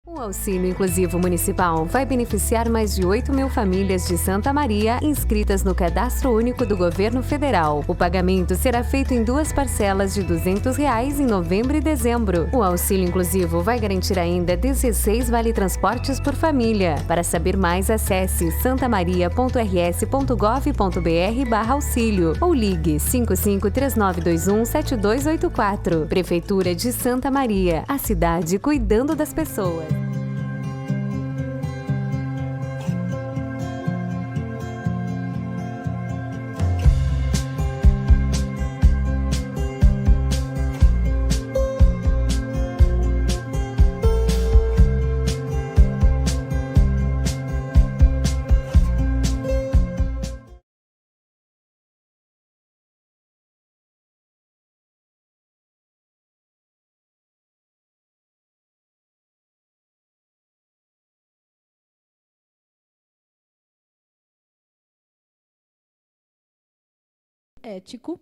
O Auxílio Inclusivo Municipal vai beneficiar mais de 8 mil famílias de Santa Maria inscritas no Cadastro Único do Governo Federal. O pagamento será feito em 2 parcelas de R$ 200 em novembro e dezembro. O Auxílio Inclusivo vai garantir ainda 16 vale-transportes por família. Para saber mais, acesse santamaria.rs.gov.br/auxílio ou ligue 5539217284. Prefeitura de Santa Maria, a cidade cuidando das pessoas. Ético,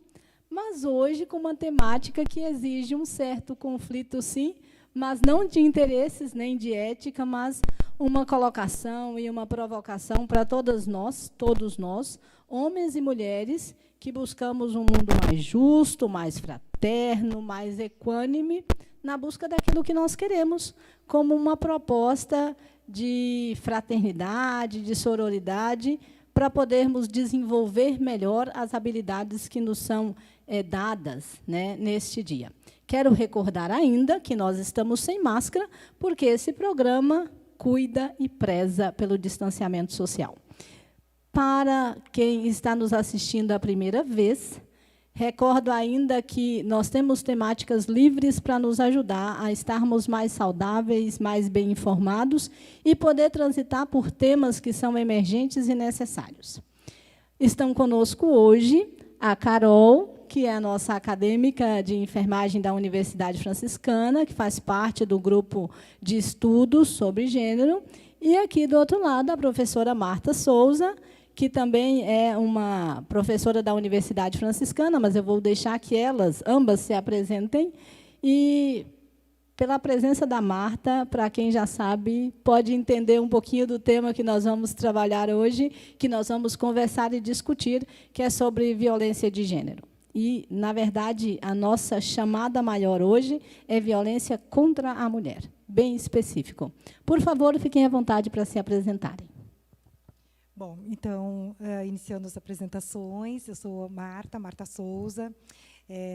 mas hoje com uma temática que exige um certo conflito, sim, mas não de interesses nem de ética, mas uma colocação e uma provocação para todos nós, homens e mulheres, que buscamos um mundo mais justo, mais fraterno, mais equânime, na busca daquilo que nós queremos, como uma proposta de fraternidade, de sororidade, para podermos desenvolver melhor as habilidades que nos são dadas, né, neste dia. Quero recordar ainda que nós estamos sem máscara, porque esse programa cuida e preza pelo distanciamento social. Para quem está nos assistindo a primeira vez, recordo ainda que nós temos temáticas livres para nos ajudar a estarmos mais saudáveis, mais bem informados e poder transitar por temas que são emergentes e necessários. Estão conosco hoje a Carol, que é a nossa acadêmica de enfermagem da Universidade Franciscana, que faz parte do grupo de estudos sobre gênero, e aqui do outro lado a professora Marta Souza, que também é uma professora da Universidade Franciscana, mas eu vou deixar que ambas se apresentem. E, pela presença da Marta, para quem já sabe, pode entender um pouquinho do tema que nós vamos trabalhar hoje, que nós vamos conversar e discutir, que é sobre violência de gênero. E, na verdade, a nossa chamada maior hoje é violência contra a mulher, bem específico. Por favor, fiquem à vontade para se apresentarem. Bom, então, iniciando as apresentações, eu sou Marta Souza,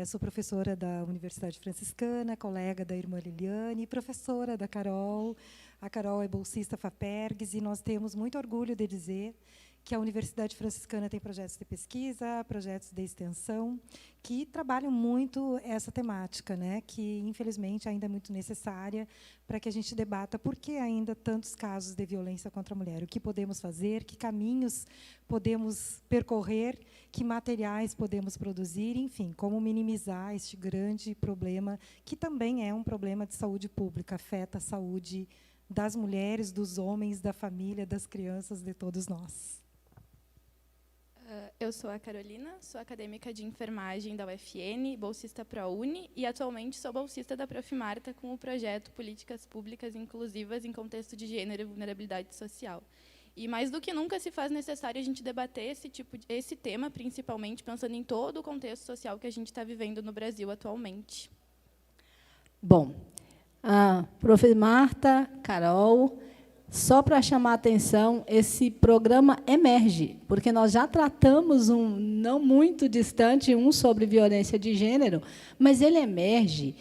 sou professora da Universidade Franciscana, colega da irmã Liliane, professora da Carol. A Carol é bolsista FAPERGS e nós temos muito orgulho de dizer que a Universidade Franciscana tem projetos de pesquisa, projetos de extensão, que trabalham muito essa temática, né, que, infelizmente, ainda é muito necessária para que a gente debata por que ainda tantos casos de violência contra a mulher, o que podemos fazer, que caminhos podemos percorrer, que materiais podemos produzir, enfim, como minimizar este grande problema, que também é um problema de saúde pública, afeta a saúde das mulheres, dos homens, da família, das crianças, de todos nós. Eu sou a Carolina, sou acadêmica de enfermagem da UFN, bolsista ProUni e atualmente sou bolsista da Prof. Marta com o projeto Políticas Públicas Inclusivas em Contexto de Gênero e Vulnerabilidade Social. E mais do que nunca se faz necessário a gente debater esse tema, principalmente pensando em todo o contexto social que a gente está vivendo no Brasil atualmente. Bom, a Prof. Marta, Carol, só para chamar a atenção, esse programa emerge, porque nós já tratamos não muito distante, sobre violência de gênero, mas ele emerge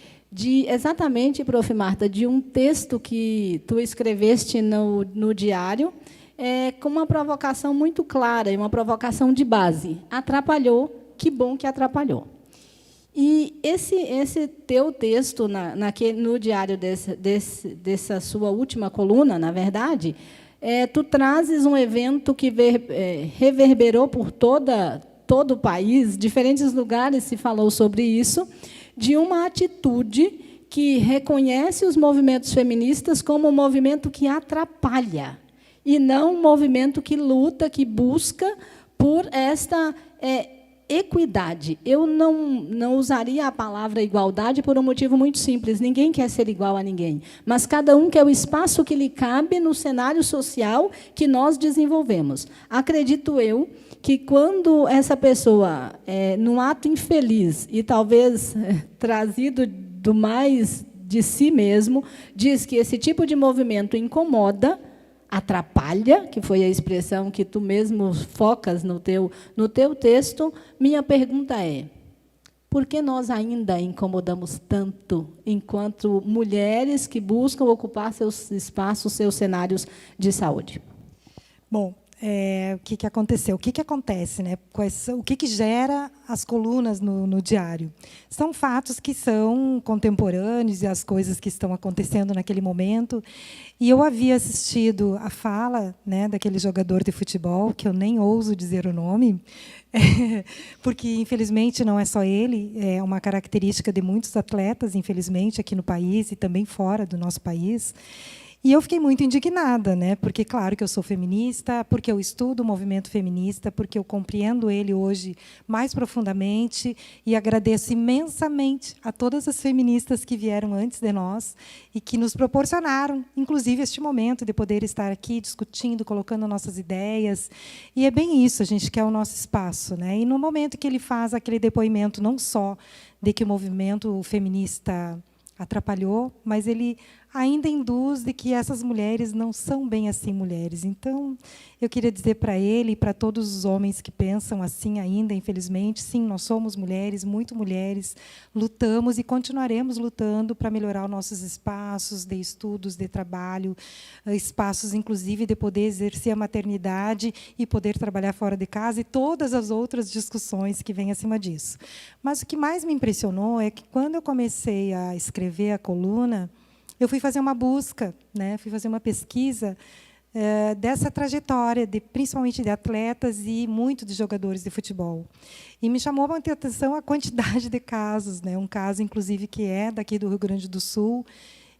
exatamente, Prof. Marta, de um texto que tu escreveste no diário, com uma provocação muito clara, e uma provocação de base. Atrapalhou, que bom que atrapalhou. E esse teu texto, no diário dessa sua última coluna, na verdade, tu trazes um evento que reverberou por todo o país, diferentes lugares se falou sobre isso, de uma atitude que reconhece os movimentos feministas como um movimento que atrapalha, e não um movimento que luta, que busca por esta equidade. Eu não usaria a palavra igualdade por um motivo muito simples. Ninguém quer ser igual a ninguém, mas cada um quer o espaço que lhe cabe no cenário social que nós desenvolvemos. Acredito eu que, quando essa pessoa, num ato infeliz e talvez trazido do mais de si mesmo, diz que esse tipo de movimento incomoda, atrapalha, que foi a expressão que tu mesmo focas no teu texto, minha pergunta é: por que nós ainda incomodamos tanto enquanto mulheres que buscam ocupar seus espaços, seus cenários de saúde? Bom, o que aconteceu? O que acontece, né? O que gera as colunas no diário? São fatos que são contemporâneos e as coisas que estão acontecendo naquele momento. E eu havia assistido a fala, né, daquele jogador de futebol, que eu nem ouso dizer o nome, porque, infelizmente, não é só ele, é uma característica de muitos atletas, infelizmente, aqui no país e também fora do nosso país. E eu fiquei muito indignada, né? Porque, claro, que eu sou feminista, porque eu estudo o movimento feminista, porque eu compreendo ele hoje mais profundamente e agradeço imensamente a todas as feministas que vieram antes de nós e que nos proporcionaram, inclusive, este momento de poder estar aqui discutindo, colocando nossas ideias. E é bem isso, a gente quer o nosso espaço, né? E no momento que ele faz aquele depoimento, não só de que o movimento feminista atrapalhou, mas ele ainda induz de que essas mulheres não são bem assim mulheres. Então, eu queria dizer para ele e para todos os homens que pensam assim ainda, infelizmente, sim, nós somos mulheres, muito mulheres, lutamos e continuaremos lutando para melhorar os nossos espaços de estudos, de trabalho, espaços, inclusive, de poder exercer a maternidade e poder trabalhar fora de casa e todas as outras discussões que vêm acima disso. Mas o que mais me impressionou é que, quando eu comecei a escrever a coluna, eu fui fazer uma busca, né? Fui fazer uma pesquisa dessa trajetória, principalmente de atletas e muito de jogadores de futebol. E me chamou muita atenção a quantidade de casos, né? Um caso, inclusive, que é daqui do Rio Grande do Sul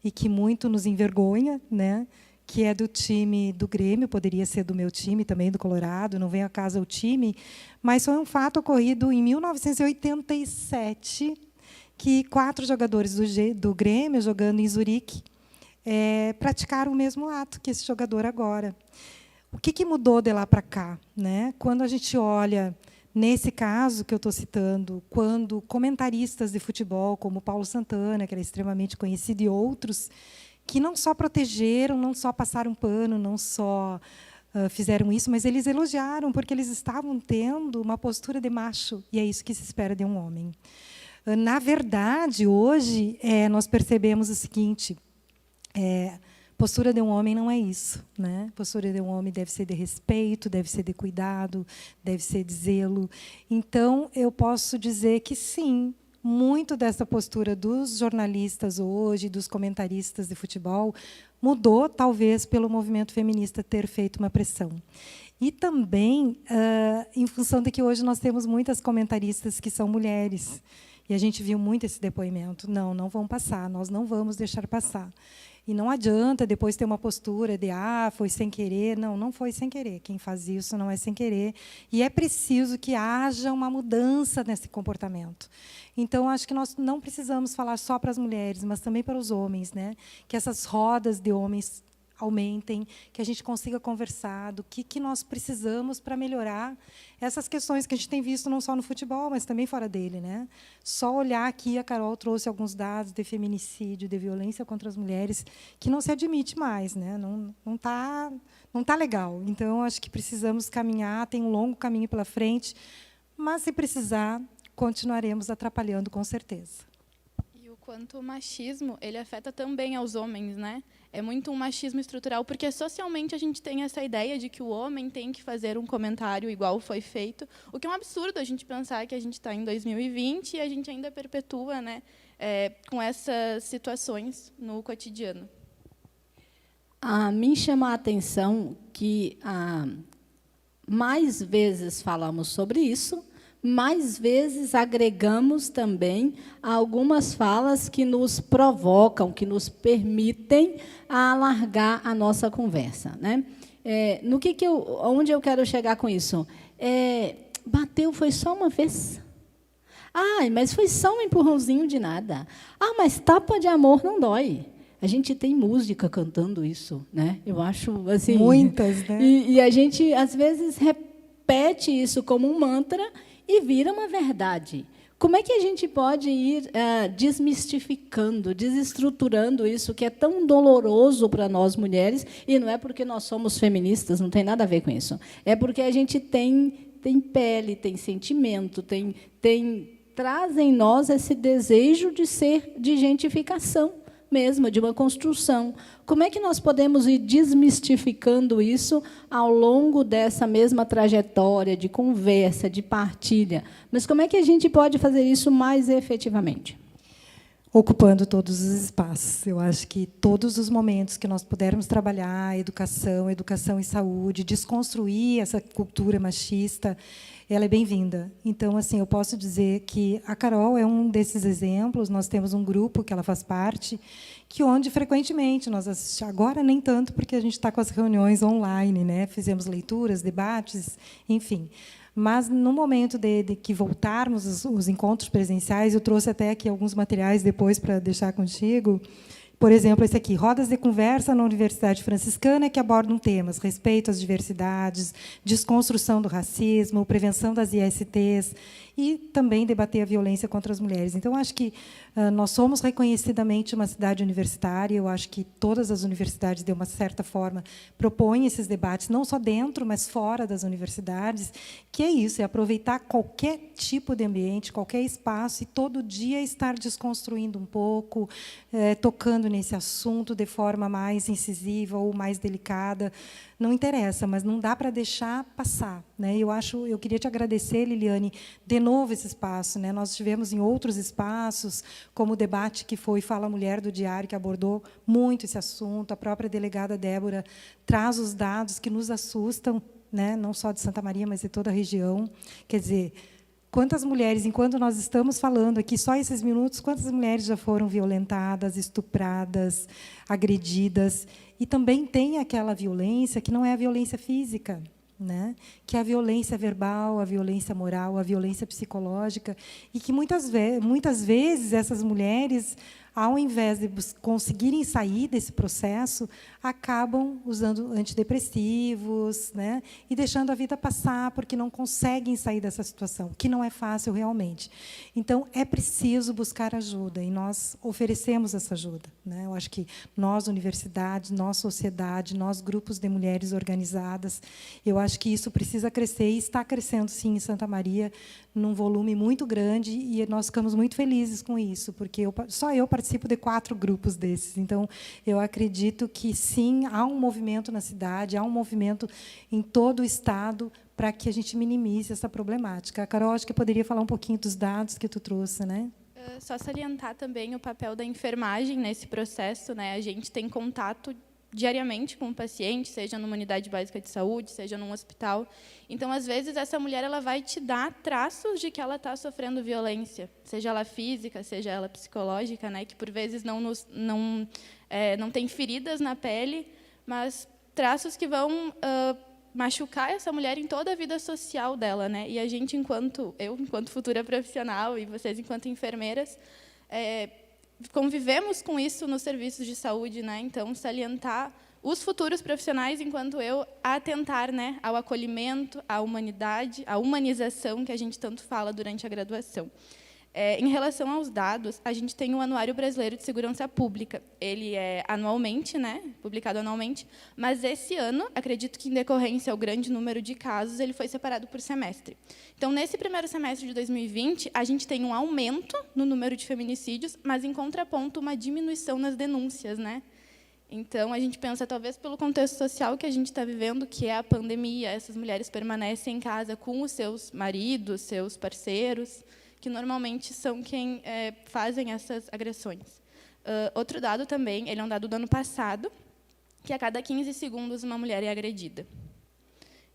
e que muito nos envergonha, né? Que é do time do Grêmio, poderia ser do meu time também, do Colorado, não vem a caso o time, mas foi um fato ocorrido em 1987, que 4 jogadores do Grêmio, jogando em Zurique, praticaram o mesmo ato que esse jogador agora. O que mudou de lá para cá, né? Quando a gente olha, nesse caso que eu estou citando, quando comentaristas de futebol, como Paulo Santana, que era extremamente conhecido, e outros, que não só protegeram, não só passaram pano, não só fizeram isso, mas eles elogiaram, porque eles estavam tendo uma postura de macho, e é isso que se espera de um homem. Na verdade, hoje, nós percebemos o seguinte: postura de um homem não é isso, né? Postura de um homem deve ser de respeito, deve ser de cuidado, deve ser de zelo. Então, eu posso dizer que, sim, muito dessa postura dos jornalistas hoje, dos comentaristas de futebol, mudou, talvez, pelo movimento feminista ter feito uma pressão. E também em função de que hoje nós temos muitas comentaristas que são mulheres. E a gente viu muito esse depoimento. Não vão passar, nós não vamos deixar passar. E não adianta depois ter uma postura de foi sem querer. Não foi sem querer. Quem faz isso não é sem querer. E é preciso que haja uma mudança nesse comportamento. Então, acho que nós não precisamos falar só para as mulheres, mas também para os homens, né? Que essas rodas de homens aumentem, que a gente consiga conversar do que nós precisamos para melhorar essas questões que a gente tem visto não só no futebol, mas também fora dele, né? Só olhar aqui, a Carol trouxe alguns dados de feminicídio, de violência contra as mulheres, que não se admite mais, né? Não tá legal. Então, acho que precisamos caminhar, tem um longo caminho pela frente, mas, se precisar, continuaremos atrapalhando, com certeza. E o quanto o machismo ele afeta também aos homens, né? É muito um machismo estrutural, porque socialmente a gente tem essa ideia de que o homem tem que fazer um comentário igual foi feito, o que é um absurdo a gente pensar que a gente está em 2020 e a gente ainda perpetua, né, com essas situações no cotidiano. Me chama a atenção que mais vezes falamos sobre isso, mais vezes agregamos também algumas falas que nos provocam, que nos permitem alargar a nossa conversa, né? Onde eu quero chegar com isso? bateu foi só uma vez. Ah, mas foi só um empurrãozinho de nada. Ah, mas tapa de amor não dói. A gente tem música cantando isso, né? Eu acho assim. Muitas, né? E a gente às vezes repete isso como um mantra e vira uma verdade. Como é que a gente pode ir desmistificando, desestruturando isso que é tão doloroso para nós mulheres? E não é porque nós somos feministas, não tem nada a ver com isso. É porque a gente tem pele, tem sentimento, traz em nós esse desejo de gentificação mesmo, de uma construção. Como é que nós podemos ir desmistificando isso ao longo dessa mesma trajetória de conversa, de partilha? Mas como é que a gente pode fazer isso mais efetivamente? Ocupando todos os espaços. Eu acho que todos os momentos que nós pudermos trabalhar educação e saúde, desconstruir essa cultura machista, ela é bem-vinda. Então, assim, eu posso dizer que a Carol é um desses exemplos. Nós temos um grupo que ela faz parte, que onde frequentemente nós assistimos, agora nem tanto, porque a gente está com as reuniões online, né? Fizemos leituras, debates, enfim. Mas, no momento de que voltarmos os encontros presenciais, eu trouxe até aqui alguns materiais depois para deixar contigo. Por exemplo, esse aqui, Rodas de Conversa na Universidade Franciscana, que abordam temas, respeito às diversidades, desconstrução do racismo, prevenção das ISTs e também debater a violência contra as mulheres. Então, acho que nós somos reconhecidamente uma cidade universitária. Eu acho que todas as universidades, de uma certa forma, propõem esses debates, não só dentro, mas fora das universidades, que é isso, é aproveitar qualquer tipo de ambiente, qualquer espaço, e todo dia estar desconstruindo um pouco, tocando nesse assunto de forma mais incisiva ou mais delicada. Não interessa, mas não dá para deixar passar, né? Eu queria te agradecer, Liliane, de novo esse espaço, né? Nós tivemos em outros espaços, como o debate que foi Fala Mulher do Diário, que abordou muito esse assunto. A própria delegada Débora traz os dados que nos assustam, né? Não só de Santa Maria, mas de toda a região. Quer dizer, quantas mulheres, enquanto nós estamos falando aqui, só esses minutos, quantas mulheres já foram violentadas, estupradas, agredidas? E também tem aquela violência que não é a violência física, né? Que é a violência verbal, a violência moral, a violência psicológica, e que muitas vezes essas mulheres, ao invés de conseguirem sair desse processo, acabam usando antidepressivos, né? E deixando a vida passar, porque não conseguem sair dessa situação, que não é fácil realmente. Então, é preciso buscar ajuda, e nós oferecemos essa ajuda, né? Eu acho que nós, universidades, nós, sociedade, nós, grupos de mulheres organizadas, eu acho que isso precisa crescer, e está crescendo, sim, em Santa Maria, num volume muito grande, e nós ficamos muito felizes com isso, porque só eu participo de 4 grupos desses. Então, eu acredito que, sim, há um movimento na cidade, há um movimento em todo o Estado para que a gente minimize essa problemática. A Carol, acho que poderia falar um pouquinho dos dados que tu trouxe, né? Só salientar também o papel da enfermagem nesse processo, né? A gente tem contato diariamente com o paciente, seja numa unidade básica de saúde, seja num hospital. Então, às vezes, essa mulher ela vai te dar traços de que ela está sofrendo violência, seja ela física, seja ela psicológica, né? Que, por vezes, não tem feridas na pele, mas traços que vão machucar essa mulher em toda a vida social dela, né? E a gente, enquanto futura profissional, e vocês, enquanto enfermeiras, convivemos com isso nos serviços de saúde, né? Então, salientar os futuros profissionais, enquanto eu, a atentar, né, ao acolhimento, à humanidade, à humanização que a gente tanto fala durante a graduação. Em relação aos dados, a gente tem o Anuário Brasileiro de Segurança Pública. Ele é anualmente, né, publicado anualmente, mas esse ano, acredito que em decorrência ao grande número de casos, ele foi separado por semestre. Então, nesse primeiro semestre de 2020, a gente tem um aumento no número de feminicídios, mas, em contraponto, uma diminuição nas denúncias, né? Então, a gente pensa, talvez, pelo contexto social que a gente está vivendo, que é a pandemia, essas mulheres permanecem em casa com os seus maridos, seus parceiros, que normalmente são quem fazem essas agressões. Outro dado também, ele é um dado do ano passado, que a cada 15 segundos uma mulher é agredida.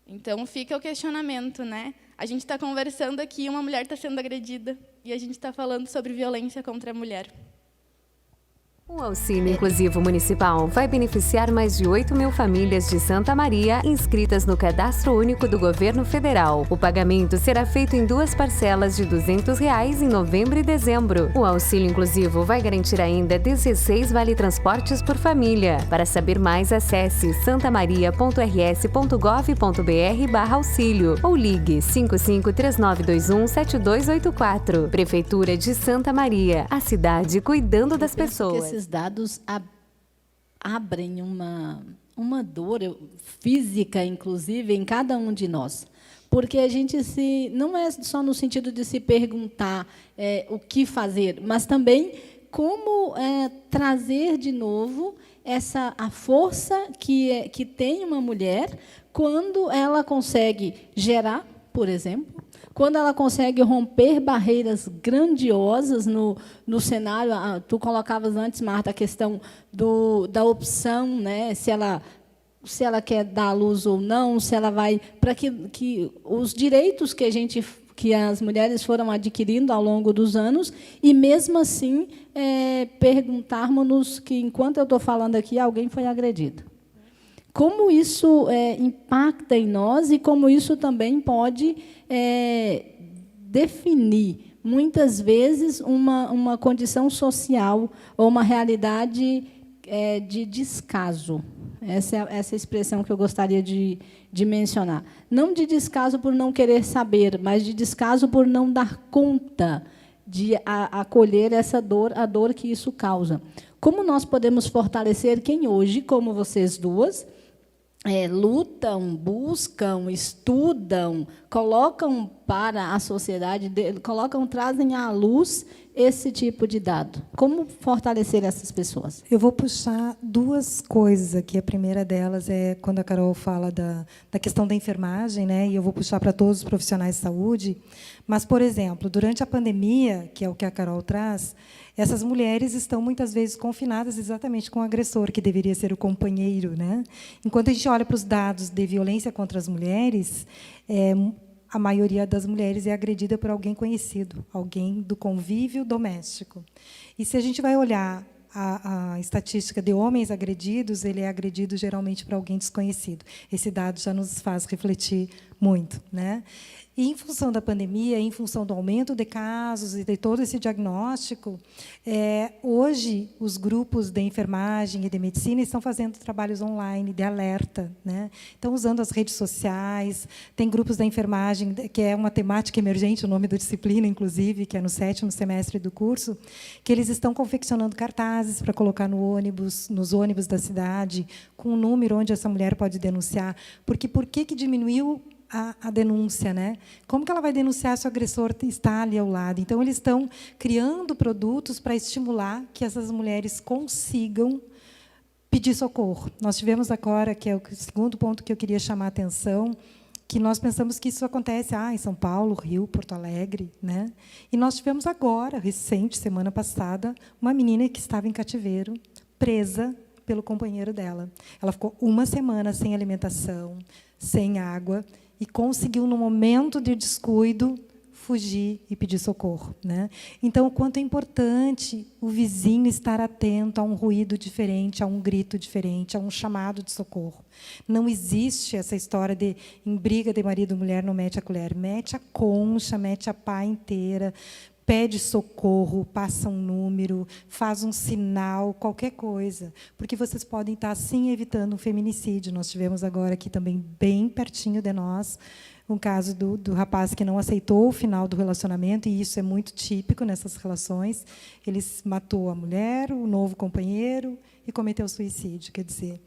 Então, fica o questionamento, né? A gente está conversando aqui, uma mulher está sendo agredida, e a gente está falando sobre violência contra a mulher. O auxílio inclusivo municipal vai beneficiar mais de 8 mil famílias de Santa Maria inscritas no Cadastro Único do Governo Federal. O pagamento será feito em 2 parcelas de R$ 200 em novembro e dezembro. O auxílio inclusivo vai garantir ainda 16 vale-transportes por família. Para saber mais, acesse santamaria.rs.gov.br/auxílio ou ligue 5539217284. Prefeitura de Santa Maria, a cidade cuidando das pessoas. Esses dados abrem uma dor física, inclusive, em cada um de nós. Porque a gente não é só no sentido de se perguntar o que fazer, mas também como trazer de novo a força que tem uma mulher quando ela consegue gerar, por exemplo, quando ela consegue romper barreiras grandiosas no cenário. Tu colocavas antes, Marta, a questão da opção, né? Se ela quer dar à luz ou não, se ela vai... Para que os direitos que as mulheres foram adquirindo ao longo dos anos, e, mesmo assim, perguntarmos-nos que, enquanto eu estou falando aqui, alguém foi agredido. Como isso impacta em nós e como isso também pode definir, muitas vezes, uma condição social ou uma realidade de descaso. Essa é a expressão que eu gostaria de mencionar. Não de descaso por não querer saber, mas de descaso por não dar conta de acolher essa dor, a dor que isso causa. Como nós podemos fortalecer quem hoje, como vocês duas, lutam, buscam, estudam, colocam para a sociedade, trazem à luz esse tipo de dado? Como fortalecer essas pessoas? Eu vou puxar 2 coisas aqui. A primeira delas é quando a Carol fala da questão da enfermagem, né? E eu vou puxar para todos os profissionais de saúde. Mas, por exemplo, durante a pandemia, que é o que a Carol traz, essas mulheres estão, muitas vezes, confinadas exatamente com o agressor, que deveria ser o companheiro, né? Enquanto a gente olha para os dados de violência contra as mulheres, a maioria das mulheres é agredida por alguém conhecido, alguém do convívio doméstico. E, se a gente vai olhar a estatística de homens agredidos, ele é agredido, geralmente, por alguém desconhecido. Esse dado já nos faz refletir muito, né? E, em função da pandemia, em função do aumento de casos e de todo esse diagnóstico, hoje, os grupos de enfermagem e de medicina estão fazendo trabalhos online de alerta, né? Estão usando as redes sociais, tem grupos da enfermagem, que é uma temática emergente, o nome da disciplina, inclusive, que é no 7º semestre do curso, que eles estão confeccionando cartazes para colocar nos ônibus da cidade, com um número onde essa mulher pode denunciar. Porque por que diminuiu a denúncia, né? Como que ela vai denunciar se o agressor está ali ao lado? Então, eles estão criando produtos para estimular que essas mulheres consigam pedir socorro. Nós tivemos agora, que é o segundo ponto que eu queria chamar a atenção, que nós pensamos que isso acontece em São Paulo, Rio, Porto Alegre, né? E nós tivemos agora, recente, semana passada, uma menina que estava em cativeiro, presa pelo companheiro dela. Ela ficou 1 semana sem alimentação, sem água, e conseguiu, no momento de descuido, fugir e pedir socorro, né? Então, o quanto é importante o vizinho estar atento a um ruído diferente, a um grito diferente, a um chamado de socorro. Não existe essa história de, em briga de marido e mulher, não mete a colher. Mete a concha, mete a pá inteira, pede socorro, passa um número, faz um sinal, qualquer coisa, porque vocês podem estar, sim, evitando um feminicídio. Nós tivemos agora aqui também, bem pertinho de nós, um caso do rapaz que não aceitou o final do relacionamento, e isso é muito típico nessas relações. Ele matou a mulher, o novo companheiro, e cometeu suicídio. Quer dizer,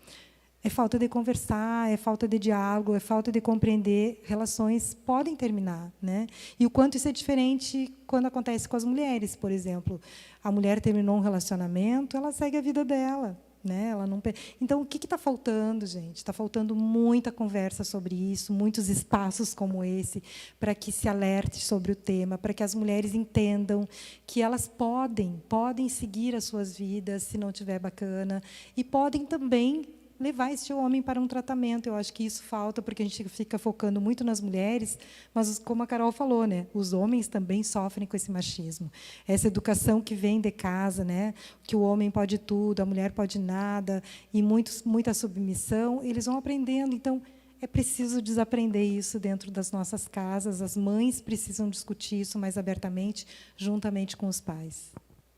é falta de conversar, é falta de diálogo, é falta de compreender. Relações podem terminar, né? E o quanto isso é diferente quando acontece com as mulheres, por exemplo. A mulher terminou um relacionamento, ela segue a vida dela, né? Ela não... Então, o que está faltando, gente? Está faltando muita conversa sobre isso, muitos espaços como esse, para que se alerte sobre o tema, para que as mulheres entendam que elas podem seguir as suas vidas, se não estiver bacana, e podem também levar este homem para um tratamento. Eu acho que isso falta, porque a gente fica focando muito nas mulheres, mas, como a Carol falou, né, os homens também sofrem com esse machismo. Essa educação que vem de casa, né, que o homem pode tudo, a mulher pode nada, e muita submissão, eles vão aprendendo. Então, é preciso desaprender isso dentro das nossas casas. As mães precisam discutir isso mais abertamente, juntamente com os pais.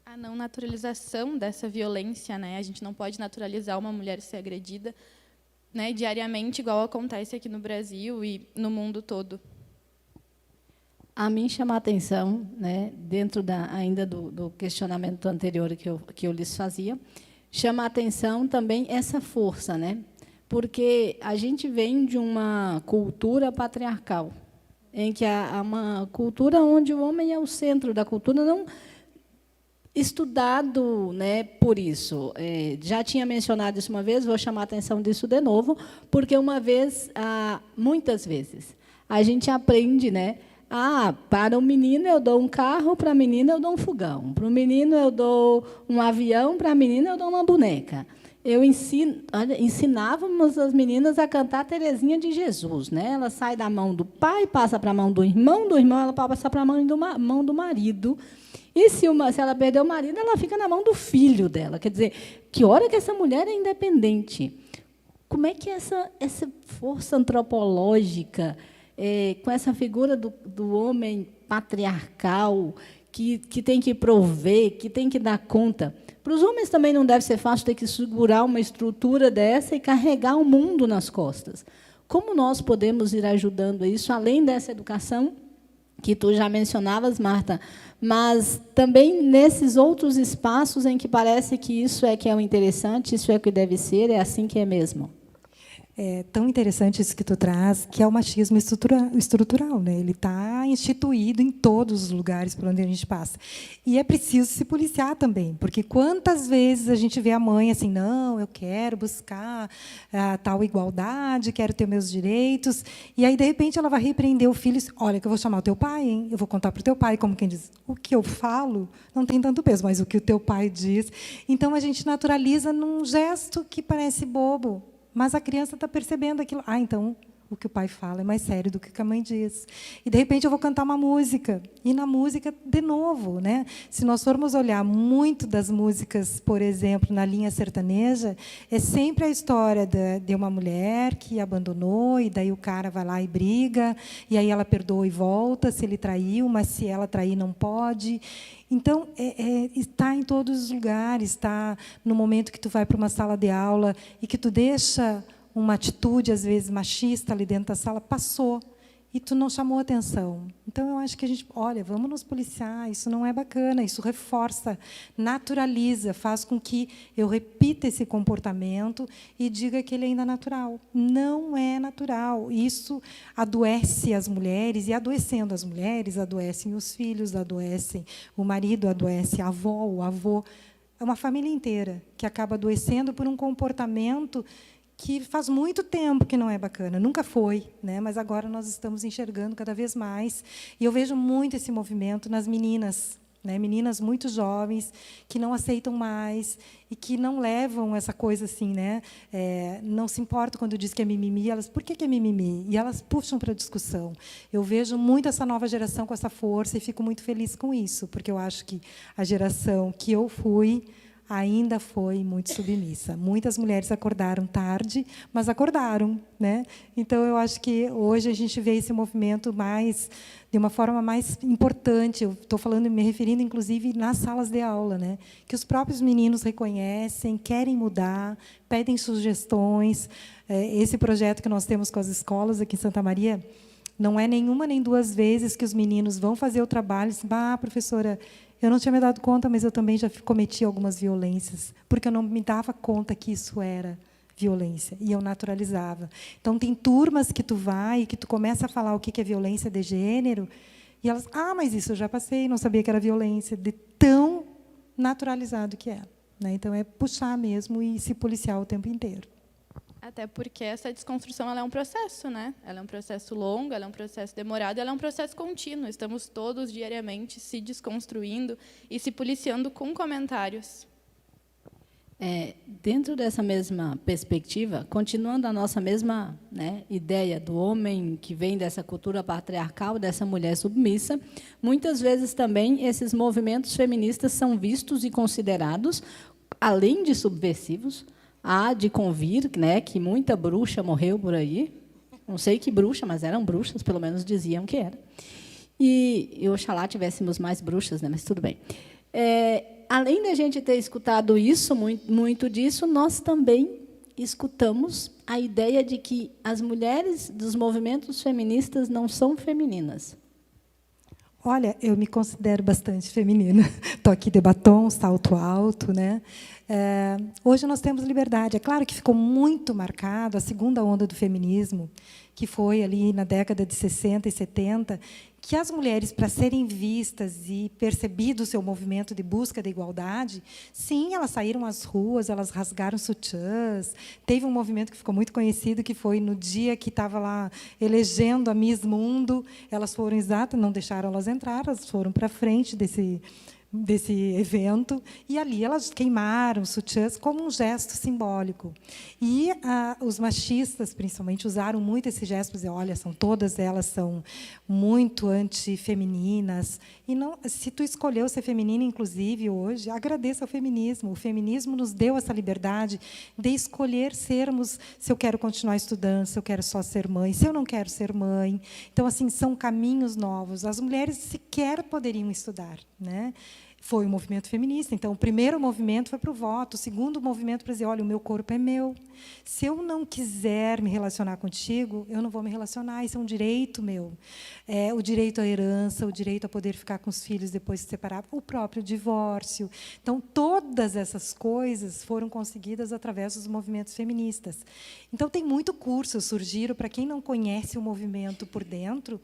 A não naturalização dessa violência, né? A gente não pode naturalizar uma mulher ser agredida, né, diariamente, igual acontece aqui no Brasil e no mundo todo. A mim chama a atenção, né, dentro ainda do questionamento anterior que eu lhes fazia, chama a atenção também essa força, né? Porque a gente vem de uma cultura patriarcal, em que há uma cultura onde o homem é o centro da cultura, não estudado, né, por isso. Já tinha mencionado isso uma vez, vou chamar a atenção disso de novo, porque muitas vezes, a gente aprende, né, para o menino eu dou um carro, para a menina eu dou um fogão, para o menino eu dou um avião, para a menina eu dou uma boneca. Ensinávamos as meninas a cantar Terezinha de Jesus, né? Ela sai da mão do pai, passa para a mão do irmão ela passa para a mão do marido. E se ela perder o marido, ela fica na mão do filho dela. Quer dizer, que hora que essa mulher é independente? Como é que essa força antropológica, com essa figura do homem patriarcal, que tem que prover, que tem que dar conta? Para os homens também não deve ser fácil ter que segurar uma estrutura dessa e carregar o mundo nas costas. Como nós podemos ir ajudando isso, além dessa educação que tu já mencionavas, Marta, mas também nesses outros espaços em que parece que isso é que é o interessante, isso é o que deve ser, é assim que é mesmo? É tão interessante isso que tu traz, que é o machismo estrutural, né? Ele está instituído em todos os lugares por onde a gente passa. E é preciso se policiar também, porque quantas vezes a gente vê a mãe assim, não, eu quero buscar a tal igualdade, quero ter meus direitos, e aí, de repente, ela vai repreender o filho, olha, que eu vou chamar o teu pai, hein? Eu vou contar para o teu pai, como quem diz, o que eu falo não tem tanto peso, mas o que o teu pai diz. Então, a gente naturaliza num gesto que parece bobo, mas a criança está percebendo aquilo. Então, o que o pai fala é mais sério do que o que a mãe diz. E, de repente, eu vou cantar uma música. E, na música, de novo, né? Se nós formos olhar muito das músicas, por exemplo, na linha sertaneja, é sempre a história de uma mulher que abandonou, e daí o cara vai lá e briga, e aí ela perdoa e volta, se ele traiu, mas se ela trair, não pode. Então, está em todos os lugares, está no momento que tu vai para uma sala de aula e que tu deixa uma atitude, às vezes, machista ali dentro da sala, passou, e tu não chamou atenção. Então, eu acho que a gente, olha, vamos nos policiar, isso não é bacana, isso reforça, naturaliza, faz com que eu repita esse comportamento e diga que ele ainda é natural. Não é natural. Isso adoece as mulheres, e adoecendo as mulheres, adoecem os filhos, adoecem o marido, adoece a avó, o avô. É uma família inteira que acaba adoecendo por um comportamento que faz muito tempo que não é bacana, nunca foi, né? Mas agora nós estamos enxergando cada vez mais. E eu vejo muito esse movimento nas meninas, né? Meninas muito jovens que não aceitam mais e que não levam essa coisa assim, né? Não se importam quando diz que é mimimi, elas, por que é mimimi? E elas puxam para a discussão. Eu vejo muito essa nova geração com essa força e fico muito feliz com isso, porque eu acho que a geração que eu fui ainda foi muito submissa. Muitas mulheres acordaram tarde, mas acordaram, né? Então, eu acho que hoje a gente vê esse movimento de uma forma mais importante. Eu estou me referindo, inclusive, nas salas de aula, né? Que os próprios meninos reconhecem, querem mudar, pedem sugestões. Esse projeto que nós temos com as escolas aqui em Santa Maria, não é nenhuma nem duas vezes que os meninos vão fazer o trabalho e dizem, professora, eu não tinha me dado conta, mas eu também já cometi algumas violências, porque eu não me dava conta que isso era violência, e eu naturalizava. Então, tem turmas que tu vai, que tu começa a falar o que é violência de gênero, e elas, mas isso eu já passei, não sabia que era violência, de tão naturalizado que é. Né? Então, é puxar mesmo e se policiar o tempo inteiro. Até porque essa desconstrução ela é um processo, né? Ela é um processo longo, ela é um processo demorado, ela é um processo contínuo. Estamos todos diariamente se desconstruindo e se policiando com comentários. Dentro dessa mesma perspectiva, continuando a nossa mesma, né, ideia do homem que vem dessa cultura patriarcal, dessa mulher submissa, muitas vezes também esses movimentos feministas são vistos e considerados, além de subversivos, há de convir, né, que muita bruxa morreu por aí, não sei que bruxa, mas eram bruxas, pelo menos diziam que era. E oxalá tivéssemos mais bruxas, né, mas tudo bem. Além da gente ter escutado isso, muito disso, nós também escutamos a ideia de que as mulheres dos movimentos feministas não são femininas. Olha, eu me considero bastante feminina. Estou aqui de batom, salto alto, né? Hoje nós temos liberdade. É claro que ficou muito marcado a segunda onda do feminismo, que foi ali na década de 60 e 70, que as mulheres, para serem vistas e percebido o seu movimento de busca da igualdade, sim, elas saíram às ruas, elas rasgaram sutiãs. Teve um movimento que ficou muito conhecido, que foi no dia que estava lá elegendo a Miss Mundo, elas foram não deixaram elas entrar, elas foram para frente desse evento, e ali elas queimaram sutiãs como um gesto simbólico. E os machistas, principalmente, usaram muito esse gesto para dizer, olha, todas elas são muito antifemininas. E não, se tu escolheu ser feminina, inclusive, hoje, agradeça ao feminismo. O feminismo nos deu essa liberdade de escolher sermos, se eu quero continuar estudando, se eu quero só ser mãe, se eu não quero ser mãe. Então, assim, são caminhos novos. As mulheres sequer poderiam estudar, né? Foi o movimento feminista. Então, o primeiro movimento foi para o voto, o segundo movimento para dizer, olha, o meu corpo é meu. Se eu não quiser me relacionar contigo, eu não vou me relacionar, isso é um direito meu. O direito à herança, o direito a poder ficar com os filhos depois de separar, o próprio divórcio. Então, todas essas coisas foram conseguidas através dos movimentos feministas. Então, tem muito curso, surgiram, para quem não conhece o movimento por dentro,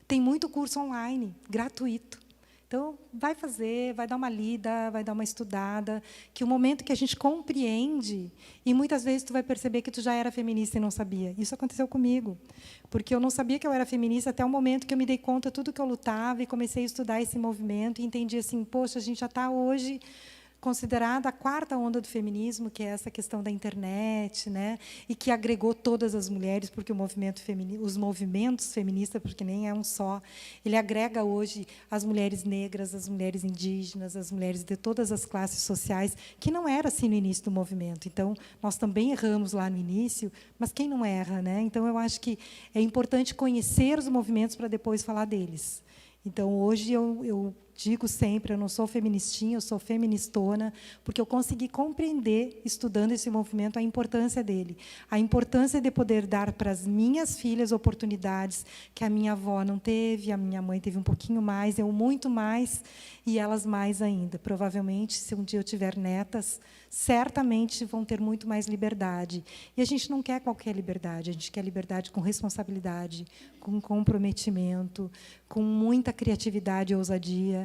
tem muito curso online, gratuito. Então, vai fazer, vai dar uma lida, vai dar uma estudada, que o momento que a gente compreende, e muitas vezes tu vai perceber que tu já era feminista e não sabia. Isso aconteceu comigo, porque eu não sabia que eu era feminista até o momento que eu me dei conta de tudo que eu lutava e comecei a estudar esse movimento e entendi assim, poxa, a gente já está hoje considerada a quarta onda do feminismo, que é essa questão da internet, né, e que agregou todas as mulheres, porque os movimentos feministas, porque nem é um só, ele agrega hoje as mulheres negras, as mulheres indígenas, as mulheres de todas as classes sociais, que não era assim no início do movimento. Então, nós também erramos lá no início, mas quem não erra, né? Então, eu acho que é importante conhecer os movimentos para depois falar deles. Então, hoje, eu digo sempre, eu não sou feministinha, eu sou feministona, porque eu consegui compreender, estudando esse movimento, a importância dele. A importância de poder dar para as minhas filhas oportunidades que a minha avó não teve, a minha mãe teve um pouquinho mais, eu muito mais, e elas mais ainda. Provavelmente, se um dia eu tiver netas, certamente vão ter muito mais liberdade. E a gente não quer qualquer liberdade, a gente quer liberdade com responsabilidade, com comprometimento, com muita criatividade e ousadia.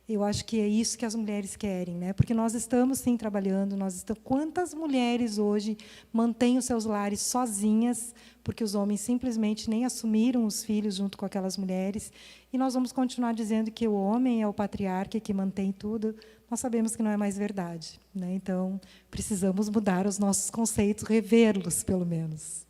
Eu acho que é isso que as mulheres querem, né? Porque nós estamos, sim, trabalhando. Quantas mulheres hoje mantêm os seus lares sozinhas, porque os homens simplesmente nem assumiram os filhos junto com aquelas mulheres, e nós vamos continuar dizendo que o homem é o patriarca que mantém tudo. Nós sabemos que não é mais verdade, né? Então, precisamos mudar os nossos conceitos, revê-los, pelo menos.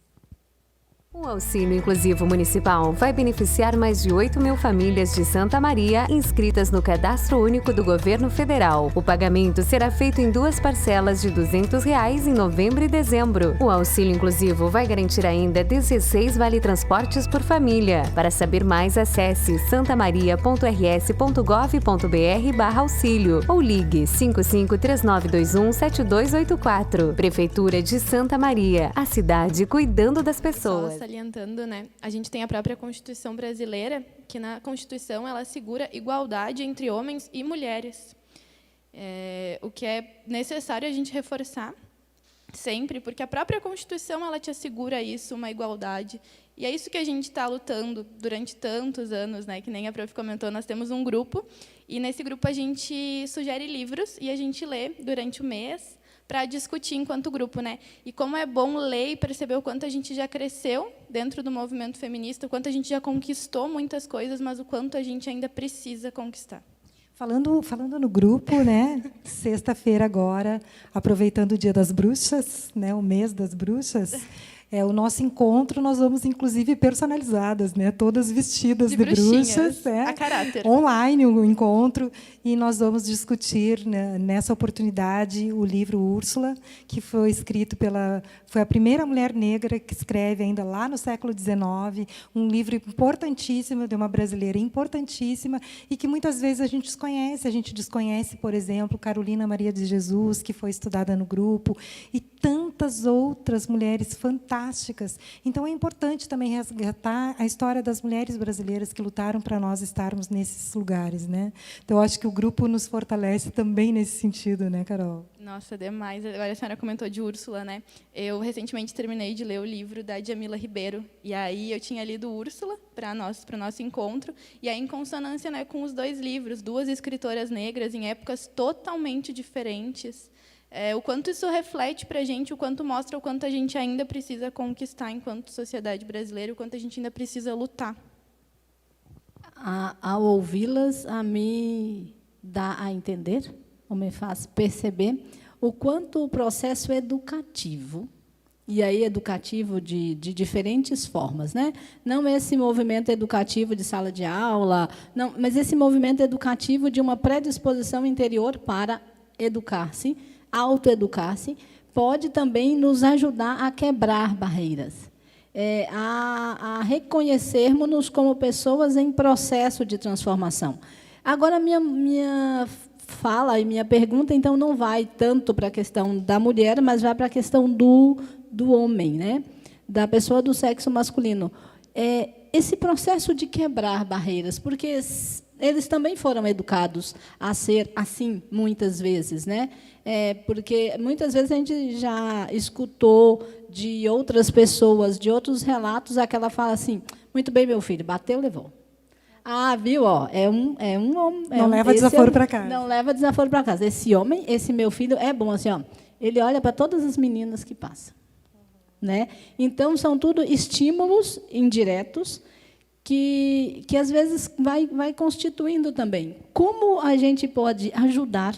O Auxílio Inclusivo Municipal vai beneficiar mais de 8.000 famílias de Santa Maria inscritas no Cadastro Único do Governo Federal. O pagamento será feito em 2 parcelas de R$ 200 em novembro e dezembro. O Auxílio Inclusivo vai garantir ainda 16 vale-transportes por família. Para saber mais, acesse santamaria.rs.gov.br/auxílio ou ligue 5539217284. Prefeitura de Santa Maria, a cidade cuidando das pessoas. Salientando, né? A gente tem a própria Constituição brasileira, que na Constituição ela assegura igualdade entre homens e mulheres. O que é necessário a gente reforçar sempre, porque a própria Constituição ela te assegura isso, uma igualdade. E é isso que a gente está lutando durante tantos anos, né? Que nem a prof comentou, nós temos um grupo, e nesse grupo a gente sugere livros e a gente lê durante o mês, para discutir enquanto grupo, né? E como é bom ler e perceber o quanto a gente já cresceu dentro do movimento feminista, o quanto a gente já conquistou muitas coisas, mas o quanto a gente ainda precisa conquistar. Falando no grupo, né? Sexta-feira agora, aproveitando o Dia das Bruxas, né? O mês das bruxas, o nosso encontro, nós vamos, inclusive, personalizadas, né? Todas vestidas de bruxas. A caráter. Online o encontro, e nós vamos discutir, né, nessa oportunidade, o livro Úrsula, que foi escrito foi a primeira mulher negra que escreve ainda lá no século XIX, um livro importantíssimo, de uma brasileira importantíssima, e que muitas vezes a gente desconhece. A gente desconhece, por exemplo, Carolina Maria de Jesus, que foi estudada no grupo, e tantas outras mulheres fantásticas. Então, é importante também resgatar a história das mulheres brasileiras que lutaram para nós estarmos nesses lugares, né? Então, eu acho que o grupo nos fortalece também nesse sentido, né, Carol? Nossa, demais. Agora a senhora comentou de Úrsula, né? Eu recentemente terminei de ler o livro da Djamila Ribeiro, e aí eu tinha lido Úrsula para o nosso encontro, e aí, em consonância, né, com os dois livros, duas escritoras negras em épocas totalmente diferentes. O quanto isso reflete para a gente, o quanto mostra o quanto a gente ainda precisa conquistar enquanto sociedade brasileira, o quanto a gente ainda precisa lutar. Ao ouvi-las, a me dá a entender, ou me faz perceber, o quanto o processo educativo, e aí educativo de diferentes formas, né? Não esse movimento educativo de sala de aula, não, mas esse movimento educativo de uma predisposição interior para educar-se, autoeducar-se, pode também nos ajudar a quebrar barreiras, a reconhecermos-nos como pessoas em processo de transformação. Agora, minha fala e minha pergunta, então, não vai tanto para a questão da mulher, mas vai para a questão do homem, né? Da pessoa do sexo masculino. Esse processo de quebrar barreiras, porque eles também foram educados a ser assim, muitas vezes, né? Porque muitas vezes a gente já escutou de outras pessoas, de outros relatos, aquela fala assim: muito bem, meu filho, bateu, levou. Ah, viu? Ó, não leva desaforo para casa. Não leva desaforo para casa. Esse homem, esse meu filho, é bom assim, ó. Ele olha para todas as meninas que passam, né? Então são tudo estímulos indiretos que às vezes vai constituindo também. Como a gente pode ajudar,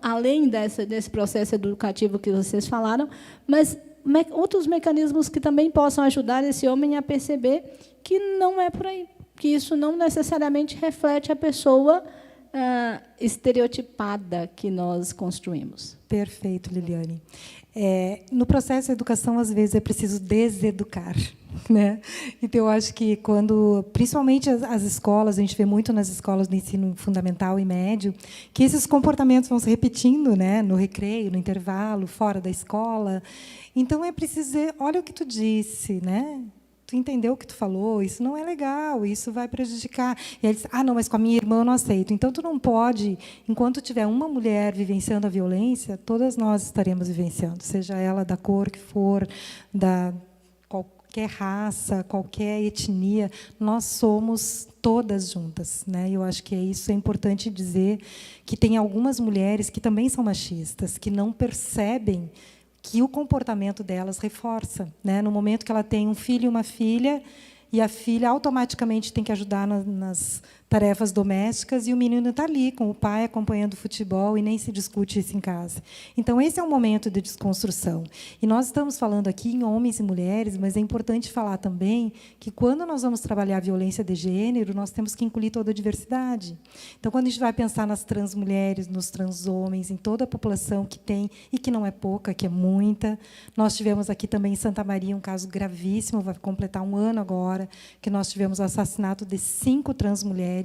além desse processo educativo que vocês falaram, mas outros mecanismos que também possam ajudar esse homem a perceber que não é por aí, que isso não necessariamente reflete a pessoa estereotipada que nós construímos. Perfeito, Liliane. No processo de educação, às vezes, é preciso deseducar, né? Então, eu acho que principalmente as escolas, a gente vê muito nas escolas do ensino fundamental e médio, que esses comportamentos vão se repetindo, né? No recreio, no intervalo, fora da escola. Então, é preciso dizer: olha o que tu disse, né? Tu entendeu o que tu falou, isso não é legal, isso vai prejudicar. E aí diz: não, mas com a minha irmã eu não aceito. Então, tu não pode, enquanto tiver uma mulher vivenciando a violência, todas nós estaremos vivenciando, seja ela da cor que for, da qualquer raça, qualquer etnia, nós somos todas juntas, né? Eu acho que isso é importante dizer, que tem algumas mulheres que também são machistas, que não percebem que o comportamento delas reforça, né? No momento que ela tem um filho e uma filha, e a filha automaticamente tem que ajudar nas tarefas domésticas, e o menino está ali com o pai acompanhando o futebol, e nem se discute isso em casa. Então, esse é um momento de desconstrução. E nós estamos falando aqui em homens e mulheres, mas é importante falar também que, quando nós vamos trabalhar a violência de gênero, nós temos que incluir toda a diversidade. Então, quando a gente vai pensar nas transmulheres, nos transhomens, em toda a população que tem, e que não é pouca, que é muita. Nós tivemos aqui também em Santa Maria um caso gravíssimo, vai completar um ano agora, que nós tivemos o assassinato de 5 transmulheres,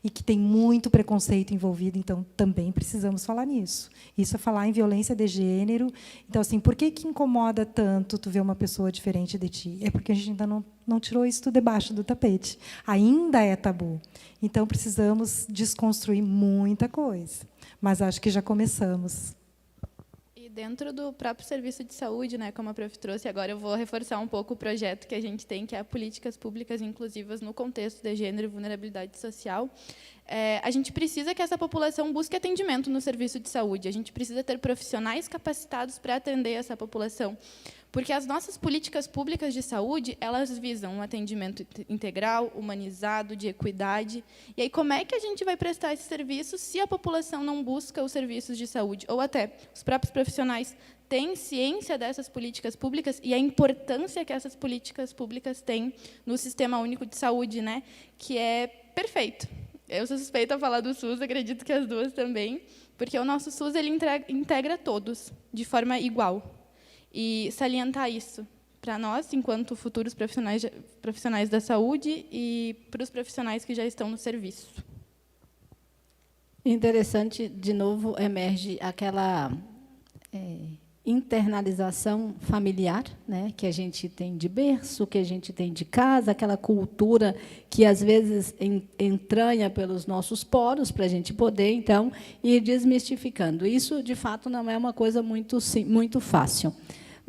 e que tem muito preconceito envolvido. Então, também precisamos falar nisso. Isso é falar em violência de gênero. Então, assim, por que incomoda tanto tu ver uma pessoa diferente de ti? É porque a gente ainda não tirou isso debaixo do tapete. Ainda é tabu. Então, precisamos desconstruir muita coisa. Mas acho que já começamos. Dentro do próprio serviço de saúde, né, como a prof trouxe, agora eu vou reforçar um pouco o projeto que a gente tem, que é Políticas Públicas Inclusivas no Contexto de Gênero e Vulnerabilidade Social. A gente precisa que essa população busque atendimento no serviço de saúde. A gente precisa ter profissionais capacitados para atender essa população. Porque as nossas políticas públicas de saúde, elas visam um atendimento integral, humanizado, de equidade. E aí, como é que a gente vai prestar esse serviço se a população não busca os serviços de saúde? Ou até os próprios profissionais têm ciência dessas políticas públicas e a importância que essas políticas públicas têm no Sistema Único de Saúde, né? Que é perfeito. Eu sou suspeita a falar do SUS, acredito que as duas também, porque o nosso SUS ele integra todos de forma igual. E salientar isso para nós, enquanto futuros profissionais da saúde, e para os profissionais que já estão no serviço. Interessante, de novo, emerge aquela internalização familiar, né, que a gente tem de berço, que a gente tem de casa, aquela cultura que, às vezes, entranha pelos nossos poros, para a gente poder, então, ir desmistificando. Isso, de fato, não é uma coisa muito fácil.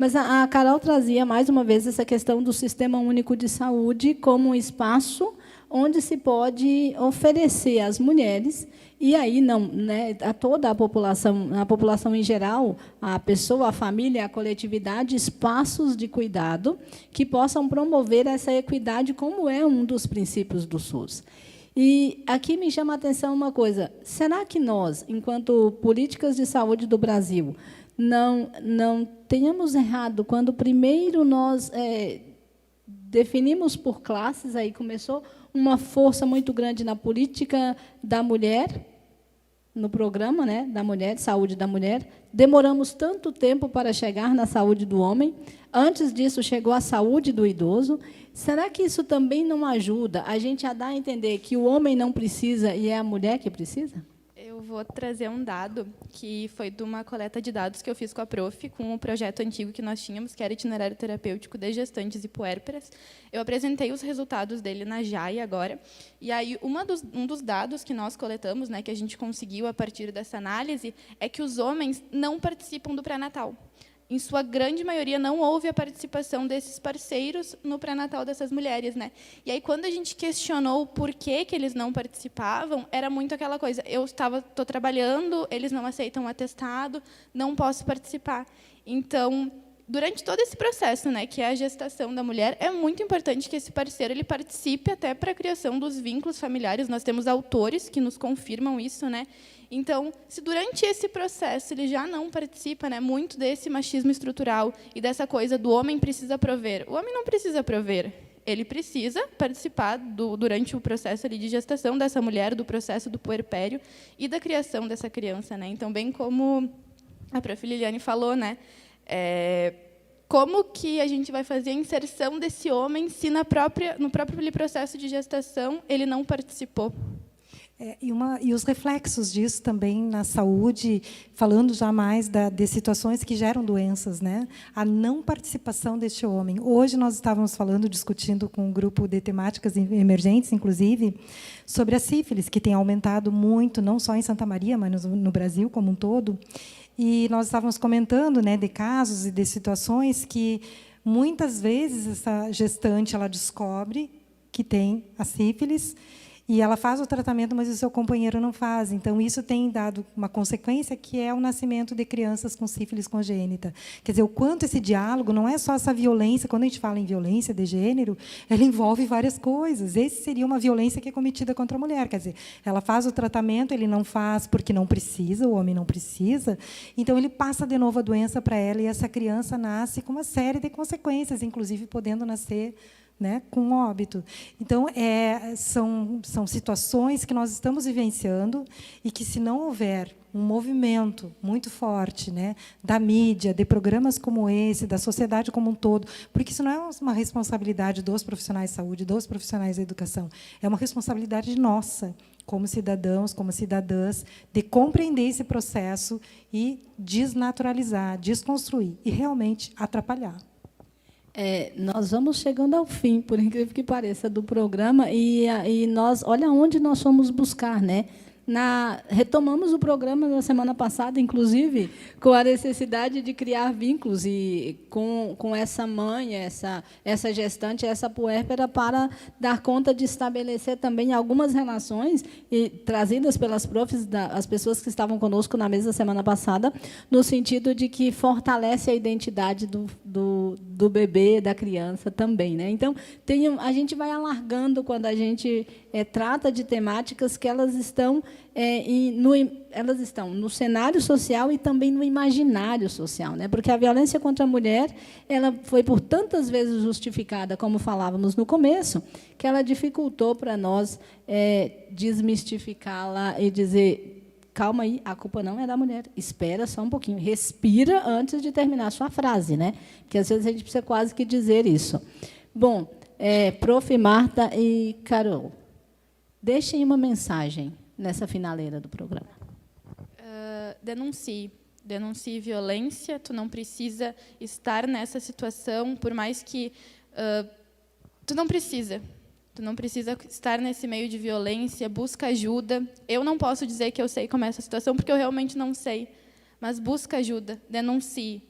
Mas a Carol trazia, mais uma vez, essa questão do Sistema Único de Saúde como um espaço onde se pode oferecer às mulheres, e aí não, né, a toda a população em geral, a pessoa, a família, a coletividade, espaços de cuidado que possam promover essa equidade, como é um dos princípios do SUS. E aqui me chama a atenção uma coisa: será que nós, enquanto políticas de saúde do Brasil, não tenhamos errado quando primeiro nós definimos por classes, aí começou uma força muito grande na política da mulher, no programa, né, da mulher, saúde da mulher, demoramos tanto tempo para chegar na saúde do homem, antes disso chegou a saúde do idoso. Será que isso também não ajuda a gente a dar a entender que o homem não precisa e é a mulher que precisa? Eu vou trazer um dado que foi de uma coleta de dados que eu fiz com a Prof, com um projeto antigo que nós tínhamos, que era itinerário terapêutico de gestantes e puérperas. Eu apresentei os resultados dele na JAI agora, e aí um dos dados que nós coletamos, né, que a gente conseguiu a partir dessa análise, é que os homens não participam do pré-natal. Em sua grande maioria, não houve a participação desses parceiros no pré-natal dessas mulheres, né? E aí, quando a gente questionou o porquê que eles não participavam, era muito aquela coisa: eu estou trabalhando, eles não aceitam o atestado, não posso participar. Então, durante todo esse processo, né, que é a gestação da mulher, é muito importante que esse parceiro ele participe até para a criação dos vínculos familiares. Nós temos autores que nos confirmam isso, né? Então, se durante esse processo ele já não participa, né, muito desse machismo estrutural e dessa coisa do homem precisa prover, o homem não precisa prover, ele precisa participar durante o processo ali de gestação dessa mulher, do processo do puerpério e da criação dessa criança, né? Então, bem como a prof. Liliane falou, né, como que a gente vai fazer a inserção desse homem se no próprio processo de gestação ele não participou? E os reflexos disso também na saúde, falando já mais de situações que geram doenças, né? A não participação deste homem. Hoje nós estávamos discutindo com um grupo de temáticas emergentes, inclusive, sobre a sífilis, que tem aumentado muito, não só em Santa Maria, mas no Brasil como um todo. E nós estávamos comentando, né, de casos e de situações que, muitas vezes, essa gestante ela descobre que tem a sífilis, e ela faz o tratamento, mas o seu companheiro não faz. Então, isso tem dado uma consequência, que é o nascimento de crianças com sífilis congênita. Quer dizer, o quanto esse diálogo não é só essa violência. Quando a gente fala em violência de gênero, ela envolve várias coisas. Esse seria uma violência que é cometida contra a mulher. Quer dizer, ela faz o tratamento, ele não faz porque não precisa, o homem não precisa. Então, ele passa de novo a doença para ela, e essa criança nasce com uma série de consequências, inclusive podendo nascer, né, com óbito. Então, são situações que nós estamos vivenciando e que, se não houver um movimento muito forte, né, da mídia, de programas como esse, da sociedade como um todo, porque isso não é uma responsabilidade dos profissionais de saúde, dos profissionais da educação, é uma responsabilidade nossa, como cidadãos, como cidadãs, de compreender esse processo e desnaturalizar, desconstruir e realmente atrapalhar. Nós vamos chegando ao fim, por incrível que pareça, do programa, e nós, olha onde nós fomos buscar, né? Retomamos o programa na semana passada, inclusive, com a necessidade de criar vínculos e com essa mãe, essa gestante, essa puérpera, para dar conta de estabelecer também algumas relações trazidas pelas profs, as pessoas que estavam conosco na mesa semana passada, no sentido de que fortalece a identidade do bebê, da criança também, né? Então, a gente vai alargando quando a gente trata de temáticas que elas estão no cenário social e também no imaginário social, né? Porque a violência contra a mulher, ela foi por tantas vezes justificada, como falávamos no começo, que ela dificultou para nós desmistificá-la e dizer: calma aí, a culpa não é da mulher. Espera só um pouquinho. Respira antes de terminar a sua frase, né? Porque, às vezes, a gente precisa quase que dizer isso. Bom, Prof. Marta e Carol, deixem uma mensagem nessa finaleira do programa. Denuncie. Denuncie violência. Tu não precisa estar nessa situação, por mais que... tu não precisa. Tu não precisa estar nesse meio de violência, busca ajuda. Eu não posso dizer que eu sei como é essa situação, porque eu realmente não sei. Mas busca ajuda, denuncie.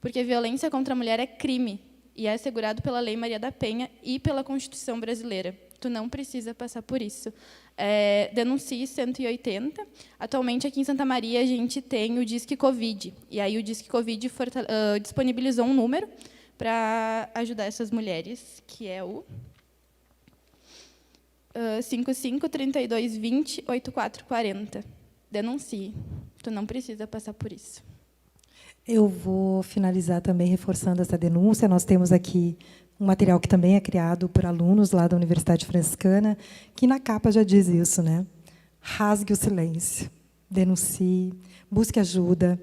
Porque violência contra a mulher é crime, e é assegurado pela Lei Maria da Penha e pela Constituição brasileira. Tu não precisa passar por isso. Denuncie 180. Atualmente, aqui em Santa Maria, a gente tem o Disque Covid. E aí o Disque Covid disponibilizou um número para ajudar essas mulheres, que é o... 55-32-20-8440. Denuncie. Tu não precisa passar por isso. Eu vou finalizar também reforçando essa denúncia. Nós temos aqui um material que também é criado por alunos lá da Universidade Franciscana, que na capa já diz isso, né? Rasgue o silêncio, denuncie, busque ajuda.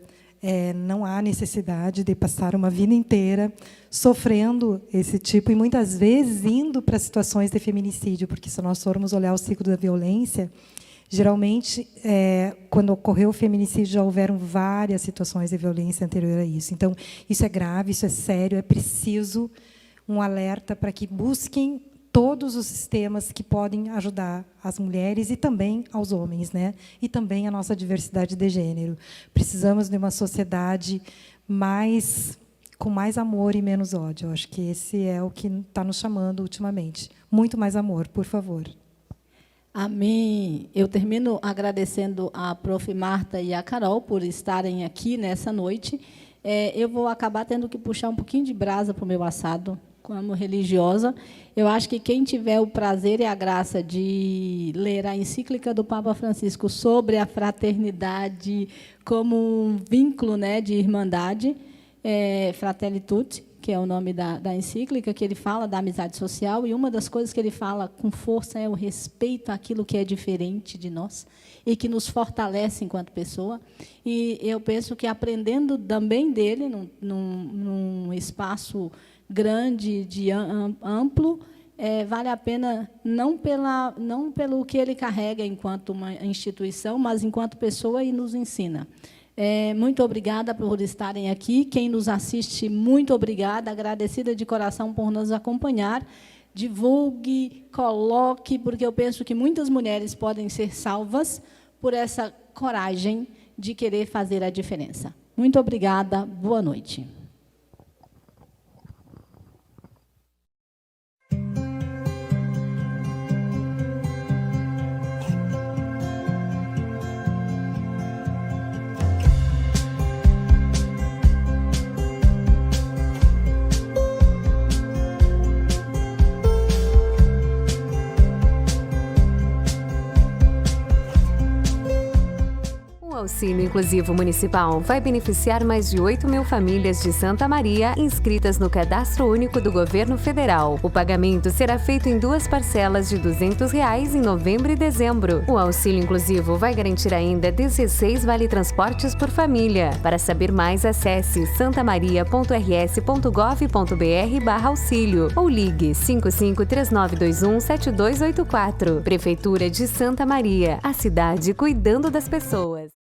Não há necessidade de passar uma vida inteira sofrendo esse tipo, e muitas vezes indo para situações de feminicídio, porque se nós formos olhar o ciclo da violência, geralmente, quando ocorreu o feminicídio, já houveram várias situações de violência anterior a isso. Então, isso é grave, isso é sério, é preciso um alerta para que busquem todos os sistemas que podem ajudar as mulheres e também aos homens, né? E também a nossa diversidade de gênero. Precisamos de uma sociedade com mais amor e menos ódio. Eu acho que esse é o que está nos chamando ultimamente. Muito mais amor, por favor. Amém. Eu termino agradecendo a Prof. Marta e a Carol por estarem aqui nessa noite. Eu vou acabar tendo que puxar um pouquinho de brasa para o meu assado, como religiosa. Eu acho que quem tiver o prazer e a graça de ler a encíclica do Papa Francisco sobre a fraternidade como um vínculo, né, de irmandade, Fratelli Tutti, que é o nome da encíclica, que ele fala da amizade social, e uma das coisas que ele fala com força é o respeito àquilo que é diferente de nós e que nos fortalece enquanto pessoa. E eu penso que, aprendendo também dele, num espaço grande, amplo, vale a pena, não pelo que ele carrega enquanto uma instituição, mas enquanto pessoa, e nos ensina. Muito obrigada por estarem aqui. Quem nos assiste, muito obrigada. Agradecida de coração por nos acompanhar. Divulgue, coloque, porque eu penso que muitas mulheres podem ser salvas por essa coragem de querer fazer a diferença. Muito obrigada. Boa noite. O Auxílio Inclusivo Municipal vai beneficiar mais de 8.000 famílias de Santa Maria inscritas no Cadastro Único do Governo Federal. O pagamento será feito em 2 parcelas de R$ 200 em novembro e dezembro. O Auxílio Inclusivo vai garantir ainda 16 vale-transportes por família. Para saber mais, acesse santamaria.rs.gov.br/auxílio ou ligue 553921-7284. Prefeitura de Santa Maria, a cidade cuidando das pessoas.